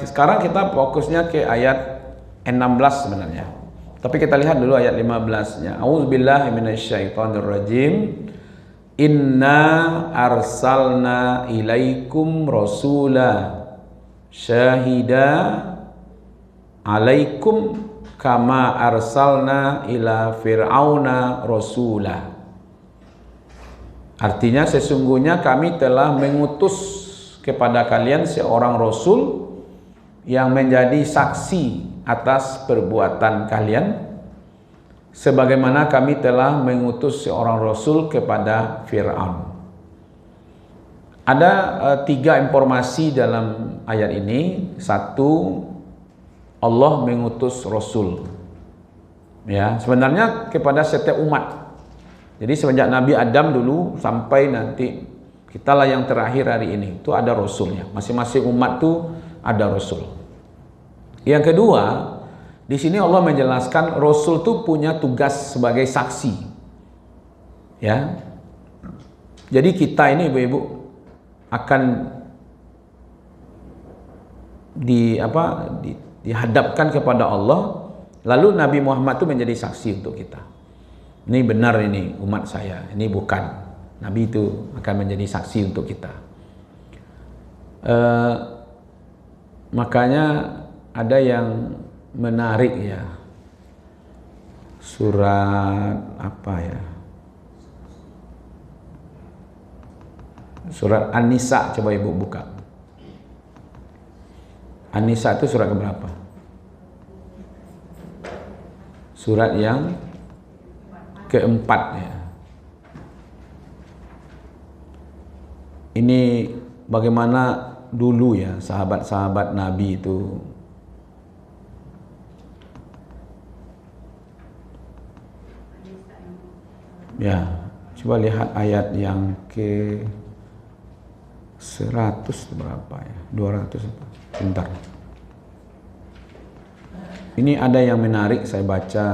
Sekarang kita fokusnya ke ayat 16 sebenarnya. Tapi kita lihat dulu ayat 15-nya. A'udzubillahi minasyaitonirrajim. Inna arsalna ilaikum rasula syahida alaikum kama arsalna ila fir'auna rasula. Artinya sesungguhnya kami telah mengutus kepada kalian seorang rasul yang menjadi saksi atas perbuatan kalian sebagaimana kami telah mengutus seorang rasul kepada Fir'aun. Ada 3 informasi dalam ayat ini. Satu, Allah mengutus rasul. Ya, sebenarnya kepada setiap umat. Jadi semenjak Nabi Adam dulu sampai nanti kitalah yang terakhir hari ini, itu ada rasulnya. Masing-masing umat tuh ada rasul. Yang kedua, di sini Allah menjelaskan rasul tuh punya tugas sebagai saksi. Ya. Jadi kita ini Ibu-ibu akan dihadapkan kepada Allah, lalu Nabi Muhammad itu menjadi saksi untuk kita. Ini benar, ini umat saya, ini bukan. Nabi itu akan menjadi saksi untuk kita. Makanya ada yang menarik ya. Surat apa ya? Surat An-Nisa, coba Ibu buka. An-Nisa itu surat keberapa? Surat yang keempat ya. Ini bagaimana dulu ya sahabat-sahabat Nabi itu ya. Coba lihat ayat yang ke 100 berapa ya? 200 apa? Bentar. Ini ada yang menarik saya baca.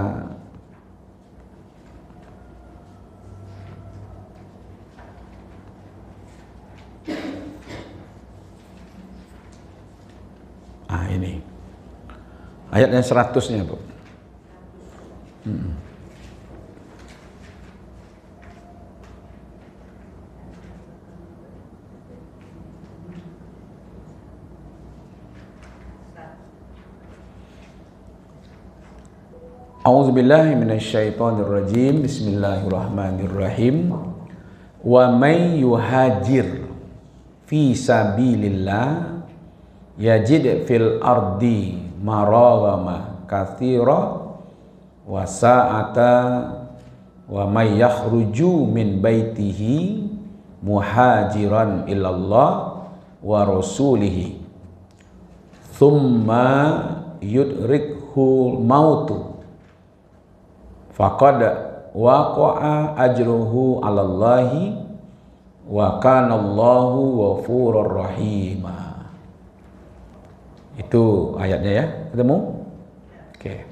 Ini ayat yang 100-nya Bu. A'udzubillahi minasyaitonirrajim. Bismillahirrahmanirrahim. Wa may yuhajir fi sabilillah yajid fil ardi maragama katsira wa sa'ata wa may yakhruju min baitihi muhajiran ilallah wa rasulihi thumma yudrikhu mautu faqad waqa'a ajruhu 'alallahi wa kana Allahu ghafurur rahima. Itu ayatnya ya, ketemu? Oke.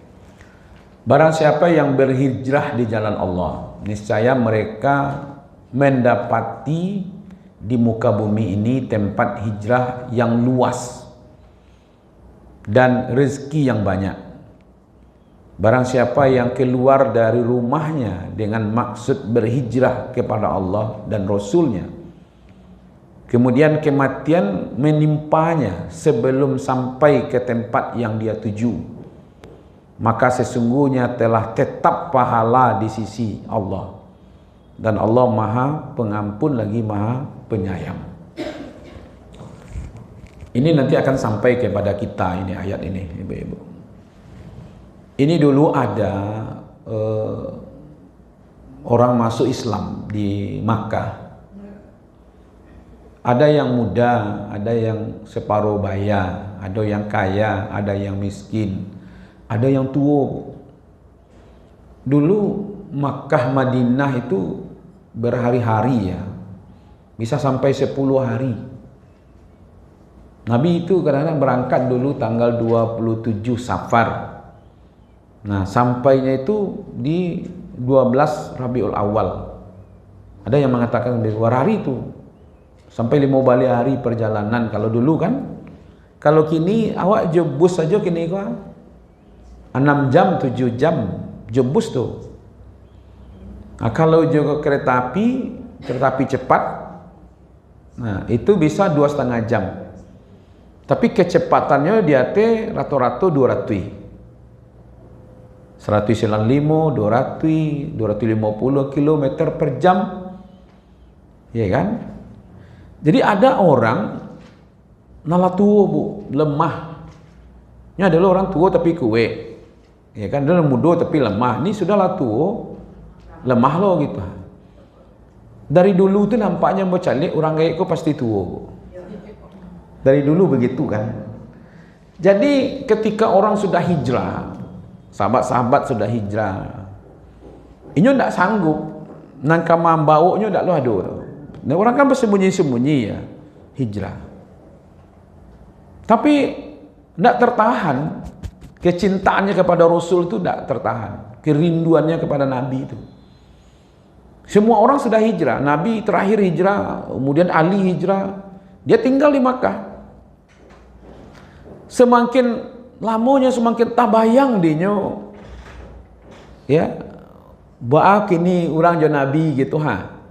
Barang siapa yang berhijrah di jalan Allah, niscaya mereka mendapati di muka bumi ini tempat hijrah yang luas dan rezeki yang banyak. Barang siapa yang keluar dari rumahnya dengan maksud berhijrah kepada Allah dan Rasulnya, kemudian kematian menimpanya sebelum sampai ke tempat yang dia tuju, maka sesungguhnya telah tetap pahala di sisi Allah. Dan Allah Maha Pengampun lagi Maha Penyayang. Ini nanti akan sampai kepada kita ini ayat ini, Ibu-ibu. Ini dulu ada orang masuk Islam di Makkah. Ada yang muda, ada yang separuh baya, ada yang kaya, ada yang miskin, ada yang tua. Dulu Makkah Madinah itu berhari-hari ya, bisa sampai 10 hari. Nabi itu kadang-kadang berangkat dulu tanggal 27 Safar. Nah, sampainya itu di 12 Rabiul Awal. Ada yang mengatakan di luar hari itu sampai 5 hari perjalanan kalau dulu kan. Kalau kini awak jebus saja kini kau 6 jam, 7 jam jebus tuh. Nah, kalau juga kereta api cepat, nah itu bisa 2,5 jam. Tapi kecepatannya dia rata-rata 200, 195, 200, 250 km per jam, ya kan? Jadi ada orang nala tua bu, lemah. Ini adalah orang tua tapi kue, ya kan? Dia muda tapi lemah. Ini sudahlah tua, lemah loh gitu. Dari dulu tuh nampaknya mau calik orang kayak kok pasti tua bu. Dari dulu begitu kan. Jadi ketika orang sudah hijrah, sahabat-sahabat sudah hijrah, ini tidak sanggup, nangkama baunya tidak lo aduh. Nah, orang kan bersembunyi-sembunyi ya, hijrah. Tapi tidak tertahan, kecintaannya kepada Rasul itu tidak tertahan, kerinduannya kepada Nabi itu. Semua orang sudah hijrah, Nabi terakhir hijrah, kemudian Ali hijrah, dia tinggal di Makkah. Semakin lamanya semakin tabayang dinyo, ya, baak ini orang jo Nabi gitu ha.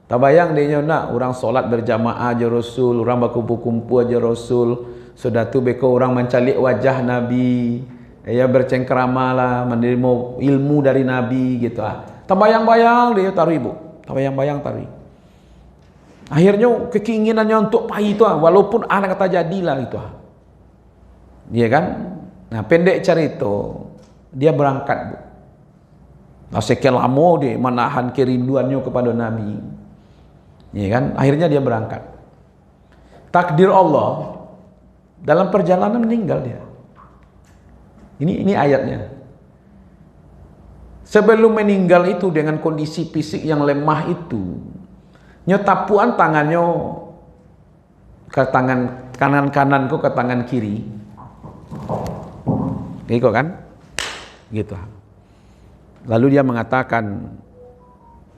Tabayang dinyo nak orang solat berjamaah aja Rasul, orang berkumpul-kumpul aja Rasul. Sudah tu beko orang mencalik wajah Nabi, ya bercengkerama lah, menerima ilmu dari Nabi gitu ha. Tabayang-bayang dia taruh ibu, tabayang-bayang taruh. Akhirnya keinginannya untuk pai itu, walaupun anak kata jadilah gitu. Iya kan? Nah, pendek cerita, dia berangkat bu. Nah, sekian lama dia menahan kerinduannya kepada Nabi. Iya kan? Akhirnya dia berangkat. Takdir Allah, dalam perjalanan meninggal dia. Ini ayatnya. Sebelum meninggal itu dengan kondisi fisik yang lemah itu, nyotapuan tangannya ke tangan kanan-kananku ke tangan kiri. Gitu kan? Gitu. Lalu dia mengatakan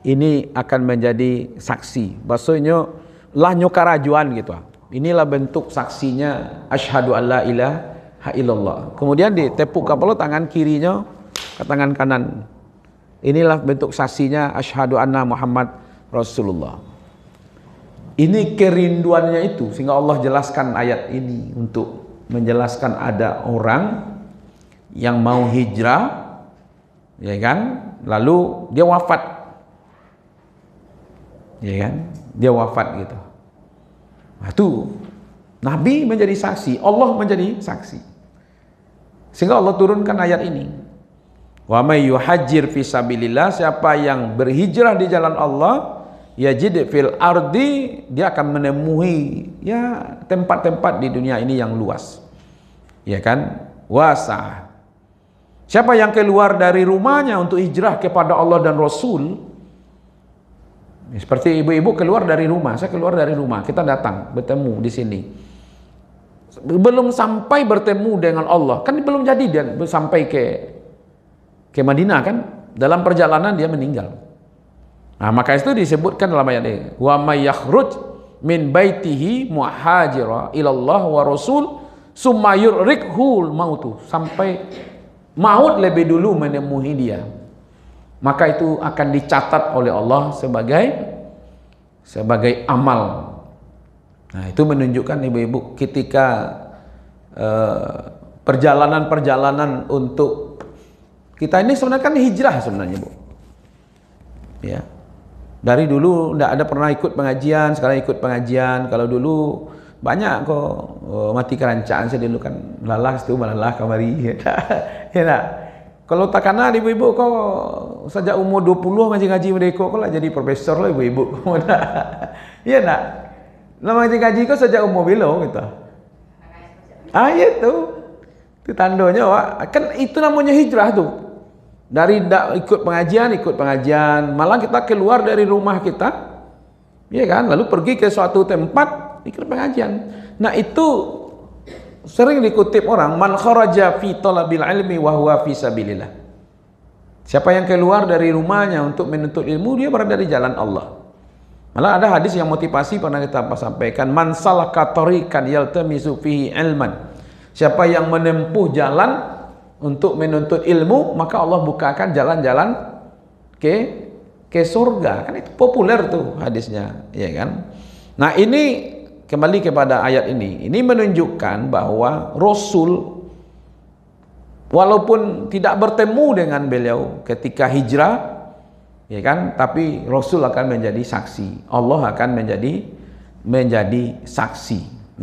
ini akan menjadi saksi. Bahasanya lah nyokarajuan gitu. Inilah bentuk saksinya asyhadu alla ilaha illallah. Kemudian ditepuk kepala tangan kirinya ke tangan kanan. Inilah bentuk saksinya asyhadu anna Muhammad Rasulullah. Ini kerinduannya itu sehingga Allah jelaskan ayat ini untuk menjelaskan ada orang yang mau hijrah, ya kan? Lalu dia wafat, ya kan? Dia wafat gitu. Nah, itu Nabi menjadi saksi, Allah menjadi saksi, sehingga Allah turunkan ayat ini. Wa may yuhajjir fi sabilillah, siapa yang berhijrah di jalan Allah, yajid fil ardi, dia akan menemui ya tempat-tempat di dunia ini yang luas, ya kan? Wasa. Siapa yang keluar dari rumahnya untuk hijrah kepada Allah dan Rasul, seperti ibu-ibu keluar dari rumah, saya keluar dari rumah, kita datang bertemu di sini, belum sampai bertemu dengan Allah, kan belum jadi dia sampai ke Madinah kan, dalam perjalanan dia meninggal. Nah, maka itu disebutkan dalam ayat ini, wa may yakhruj min baitihi muhajira ilallah wa rasul summa yurrikhul mautu, sampai maut lebih dulu menemui dia, maka itu akan dicatat oleh Allah sebagai amal. Nah, itu menunjukkan ibu-ibu ketika perjalanan-perjalanan untuk kita ini sebenarnya kan hijrah sebenarnya bu, ya. Dari dulu tidak ada pernah ikut pengajian, sekarang ikut pengajian. Kalau dulu banyak kok mati kerancaan, saya dulu kan lalas tu malalah kamari. Ya nak. Kalau tak kena ibu-ibu kau sejak umur 20 ngaji-ngaji mereka kau lah jadi profesor lah ibu-ibu. Ya nak. Lama ngaji-ngaji kau sejak umur bila gitu. Ah ya tu. Itu tandanya wak. Kan itu namanya hijrah tu. Dari ikut pengajian, malah kita keluar dari rumah kita, ya kan, lalu pergi ke suatu tempat ikut pengajian. Nah, itu sering dikutip orang, man kharaja fi talabil ilmi wa huwa fi sabilillah. Siapa yang keluar dari rumahnya untuk menuntut ilmu, dia berada di jalan Allah. Malah ada hadis yang motivasi pernah kita sampaikan, man salaka tariqan yaltamisu fihi ilman. Siapa yang menempuh jalan untuk menuntut ilmu, maka Allah bukakan jalan-jalan ke surga. Kan itu populer tuh hadisnya, ya kan? Nah, ini kembali kepada ayat ini. Ini menunjukkan bahwa Rasul walaupun tidak bertemu dengan beliau ketika hijrah, ya kan, tapi Rasul akan menjadi saksi. Allah akan menjadi saksi.